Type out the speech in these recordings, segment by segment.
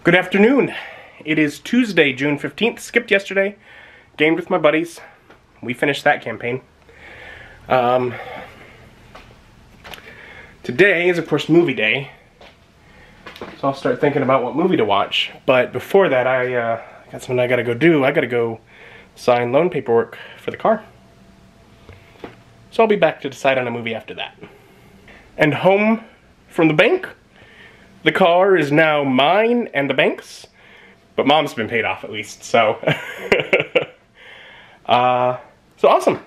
Good afternoon. It is Tuesday, June 15th. Skipped yesterday. Gamed with my buddies. We finished that campaign. Today is, of course, movie day. So I'll start thinking about what movie to watch. But before that, I got something I gotta go do. I gotta go sign loan paperwork for the car. So I'll be back to decide on a movie after that. And home from the bank. The car is now mine and the bank's, but Mom's been paid off at least, so. So awesome.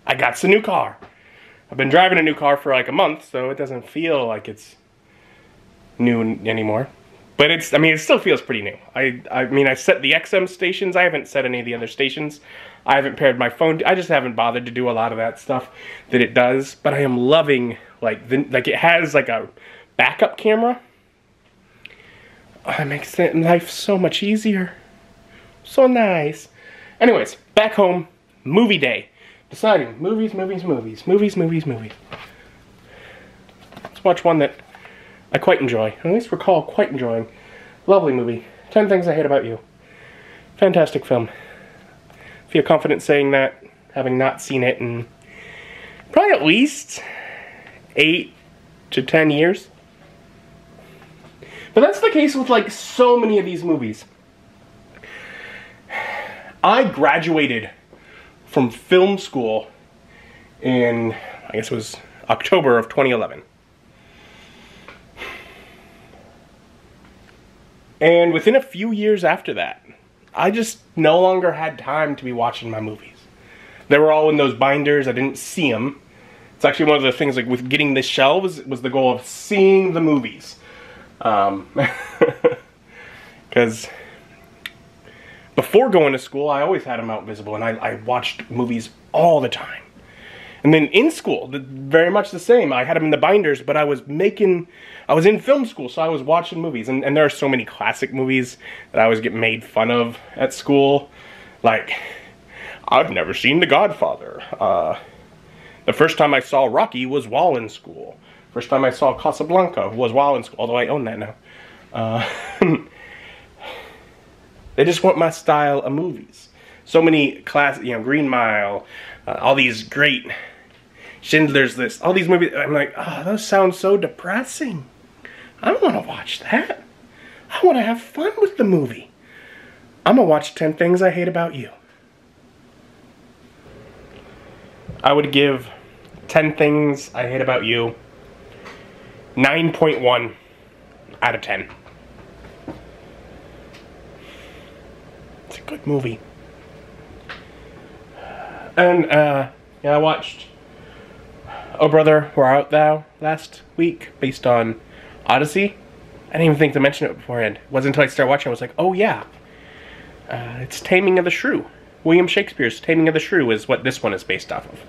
I got some new car. I've been driving a new car for like a month, so it doesn't feel like it's new anymore. But it still feels pretty new. I set the XM stations. I haven't set any of the other stations. I haven't paired my phone. I just haven't bothered to do a lot of that stuff that it does. But I am loving, it has like a backup camera. Oh, it makes life so much easier. So nice. Anyways, back home, movie day. Deciding movies. Let's watch one that I quite enjoy. At least recall quite enjoying. Lovely movie. 10 Things I Hate About You. Fantastic film. Feel confident saying that, having not seen it in probably at least 8 to 10 years. But that's the case with like so many of these movies. I graduated from film school in, I guess it was October of 2011. And within a few years after that, I just no longer had time to be watching my movies. They were all in those binders. I didn't see them. It's actually one of the things, like with getting this shelves, was the goal of seeing the movies. Because before going to school, I always had them out visible, and I watched movies all the time. And then in school, very much the same. I had them in the binders, but I was in film school, so I was watching movies. And there are so many classic movies that I always get made fun of at school. Like, I've never seen The Godfather. The first time I saw Rocky was while in school. First time I saw Casablanca was while in school, although I own that now. They just want my style of movies. So many classic, Green Mile, all these great Schindler's List, all these movies. I'm like, oh, those sound so depressing. I don't want to watch that. I want to have fun with the movie. I'm going to watch 10 Things I Hate About You. I would give 10 Things I Hate About You 9.1 out of 10. It's a good movie. And, I watched Oh Brother, Where Art Thou last week, based on Odyssey. I didn't even think to mention it beforehand. It wasn't until I started watching I was like, oh yeah. It's Taming of the Shrew. William Shakespeare's Taming of the Shrew is what this one is based off of.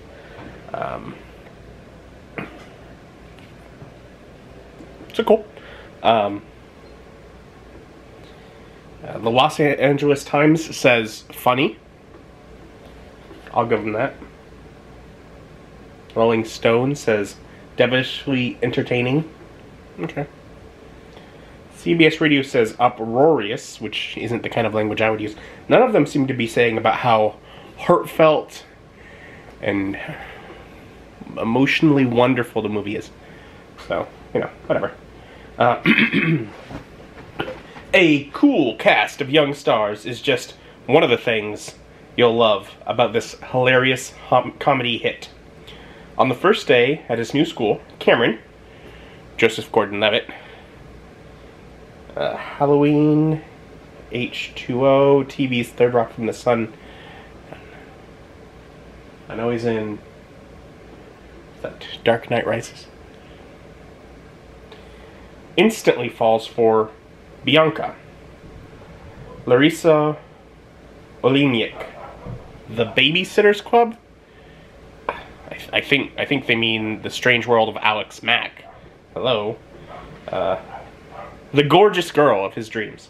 So cool. The Los Angeles Times says funny. I'll give them that. Rolling Stone says devilishly entertaining. Okay. CBS Radio says uproarious, which isn't the kind of language I would use. None of them seem to be saying about how heartfelt and emotionally wonderful the movie is. So, whatever. A cool cast of young stars is just one of the things you'll love about this hilarious comedy hit. On the first day at his new school, Cameron, Joseph Gordon-Levitt, Halloween, H2O, TV's Third Rock from the Sun. I know he's in that Dark Knight Rises. Instantly falls for Bianca, Larissa Oleynik, The Babysitters Club. I think they mean The Strange World of Alex Mack. Hello. The gorgeous girl of his dreams.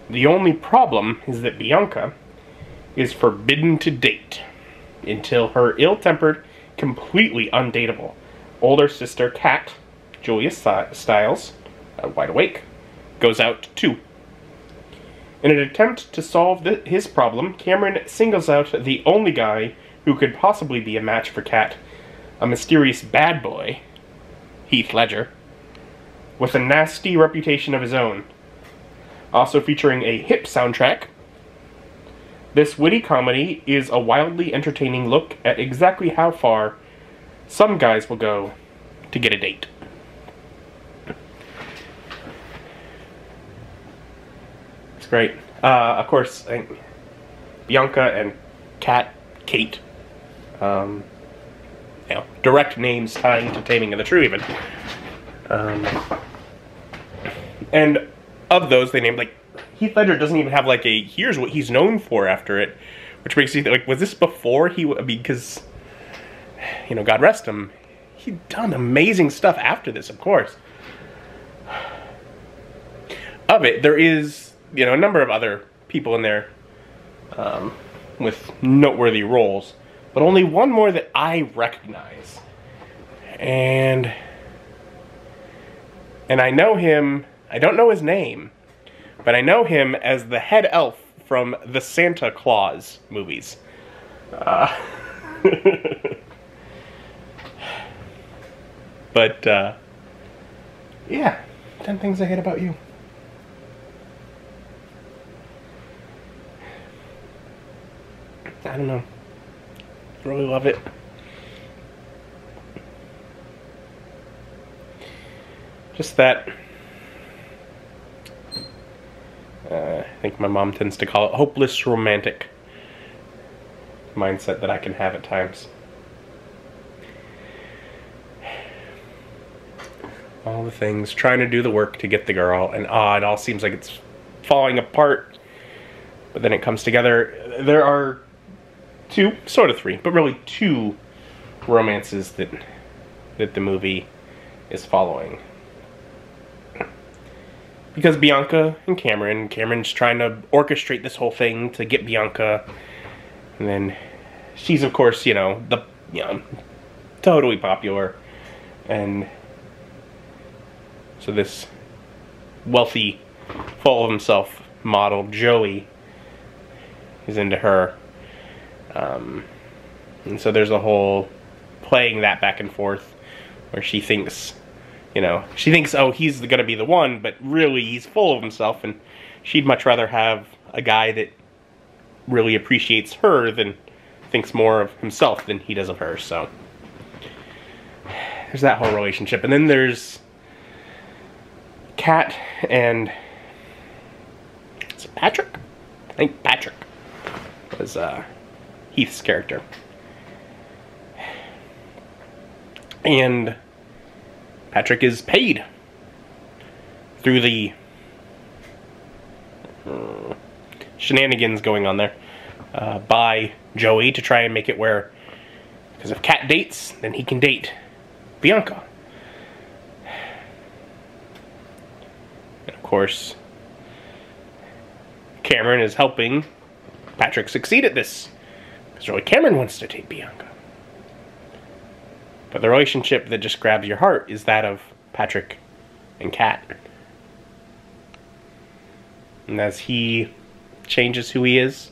The only problem is that Bianca is forbidden to date until her ill-tempered, completely undateable older sister Kat, Julia Stiles, Wide Awake, goes out to In an attempt to solve his problem, Cameron singles out the only guy who could possibly be a match for Kat, a mysterious bad boy, Heath Ledger, with a nasty reputation of his own. Also featuring a hip soundtrack, this witty comedy is a wildly entertaining look at exactly how far some guys will go to get a date. It's great. Of course, I think Bianca and Kate, direct names tying to Taming of the Shrew even. And of those, they named, like, Heath Ledger doesn't even have, like, a, here's what he's known for after it, which makes you think, like, was this before he, because, God rest him, he'd done amazing stuff after this, of course. Of it, there is, a number of other people in there with noteworthy roles, but only one more that I recognize. And I know him, I don't know his name, but I know him as the head elf from the Santa Claus movies. But, yeah, 10 things I hate about you. I don't know. Really love it. Just that, I think my mom tends to call it hopeless romantic mindset that I can have at times. All the things, trying to do the work to get the girl, and it all seems like it's falling apart, but then it comes together. There are sort of three, but really two romances that the movie is following. Because Bianca and Cameron's trying to orchestrate this whole thing to get Bianca, and then she's, of course, totally popular, and so this wealthy, full of himself model, Joey, is into her. And so there's a whole playing that back and forth where she thinks, oh, he's going to be the one, but really he's full of himself, and she'd much rather have a guy that really appreciates her than thinks more of himself than he does of her. So there's that whole relationship. And then there's Kat and, is it Patrick? I think Patrick was Heath's character. And Patrick is paid through the shenanigans going on there by Joey to try and make it where, because if Kat dates, then he can date Bianca. And of course, Cameron is helping Patrick succeed at this, because really Cameron wants to date Bianca. But the relationship that just grabs your heart is that of Patrick and Kat. And as he changes who he is,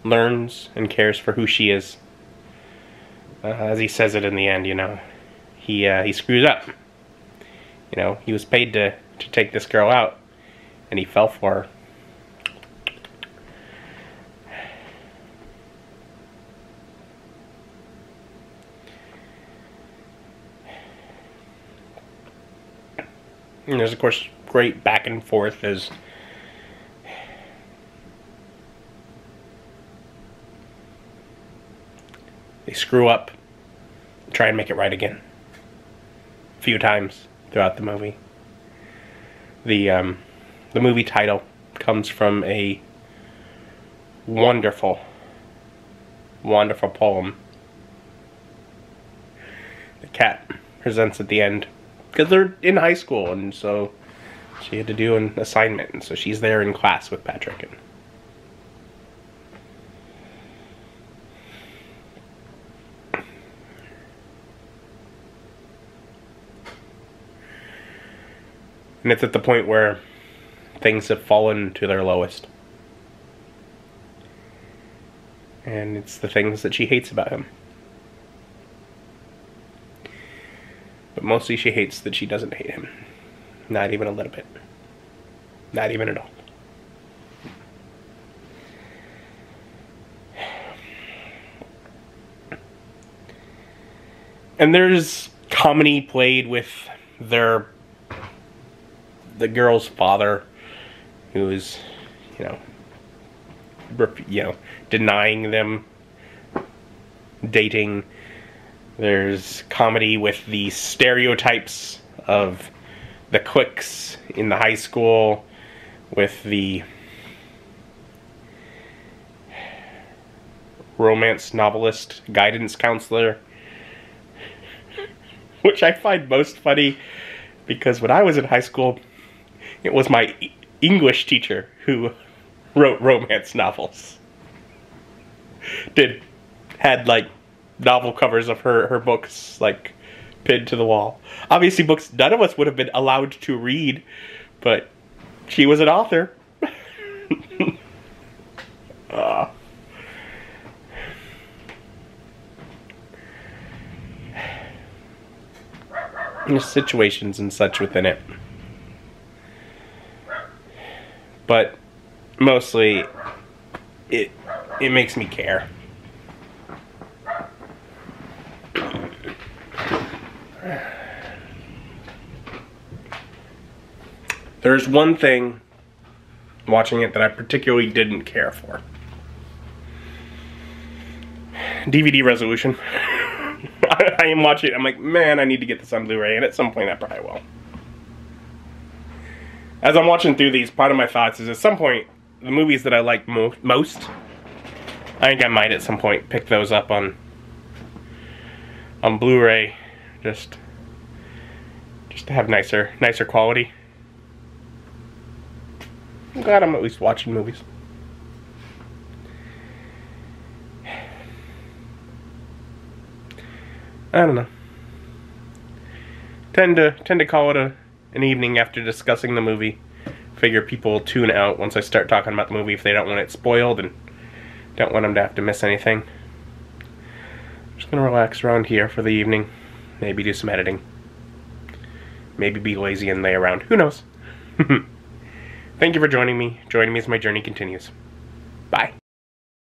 learns and cares for who she is, as he says it in the end, he screws up. He was paid to take this girl out, and he fell for her. And there's, of course, great back and forth as they screw up, try and make it right again. A few times throughout the movie. The movie title comes from a wonderful, wonderful poem that Kat presents at the end. Because they're in high school, and so she had to do an assignment, and so she's there in class with Patrick. And it's at the point where things have fallen to their lowest. And it's the things that she hates about him. But mostly she hates that she doesn't hate him. Not even a little bit. Not even at all. And there's comedy played with the girl's father, who is, denying them dating. There's comedy with the stereotypes of the cliques in the high school, with the romance novelist guidance counselor, which I find most funny because when I was in high school, it was my English teacher who wrote romance novels. Had like novel covers of her books like pinned to the wall. Obviously books none of us would have been allowed to read, but she was an author. There's situations and such within it. But mostly it makes me care. There's one thing watching it that I particularly didn't care for. DVD resolution. I am watching it, I'm like, man, I need to get this on Blu-ray, and at some point I probably will. As I'm watching through these, part of my thoughts is at some point, the movies that I like most, I think I might at some point pick those up on Blu-ray, just to have nicer quality. I'm glad I'm at least watching movies. I don't know. Tend to call it an evening after discussing the movie. Figure people will tune out once I start talking about the movie if they don't want it spoiled and don't want them to have to miss anything. I'm just gonna relax around here for the evening. Maybe do some editing. Maybe be lazy and lay around. Who knows? Thank you for joining me. Joining me as my journey continues.